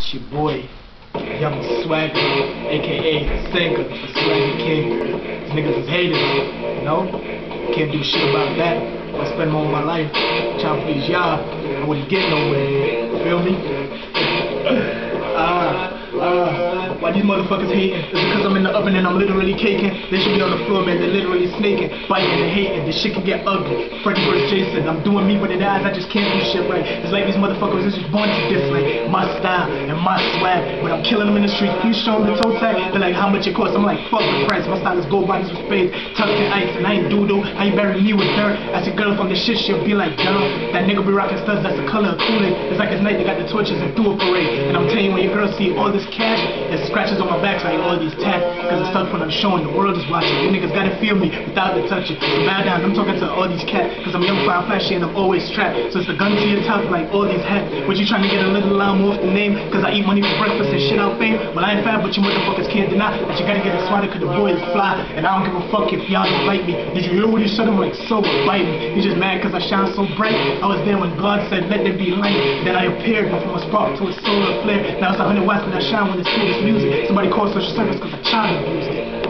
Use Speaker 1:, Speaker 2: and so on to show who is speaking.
Speaker 1: It's your boy, Young Swagger, aka Sega, the Swagger King. These niggas is haters, you know? Can't do shit about that. If I spend more of my life trying to please y'all, I wouldn't get nowhere. Feel me? Why these motherfuckers hating? It's because I'm in the oven and I'm literally caking. They should be on the floor, man. They're literally snaking, biting and hating. This shit can get ugly. Freddy vs. Jason. I'm doing me with it eyes. I just can't do shit right. It's like these motherfuckers is just born to diss like my style and my swag. When I'm killing them in the street, you show them the toe tag. They're like, how much it costs? I'm like, fuck the price. My style is gold bodies with spades, tucked in ice, and I ain't doodle. I ain't burying me with dirt. As a girl from the shit, she'll be like, girl, that nigga be rocking studs. That's the color of Kool-Aid. It's like it's night. They got the torches and do a parade. And I'm telling you, when your girl see all this cash, it scratches on my back like all these tats, because it's stuff when I'm showing, the world is watching. You niggas gotta feel me without the touching. So bow down, I'm talking to all these cats, because I'm young, fire, flashy, and I'm always strapped. So it's the gun to your top like all these hats. What you trying to get a little lamb off the name? Because I eat money for breakfast and shit out fame. Well, I ain't fat, but you motherfuckers can't deny that you gotta get it swatted, because the boy is fly. And I don't give a fuck if y'all don't like me. Did you hear what he said? I'm like, so bite me. He's just mad because I shine so bright. I was there when God said, let there be light. Then I appeared from a spark to a solar flare. Now it's 100 watts, but I shine when it's through this music. Somebody call social service because I child abused it.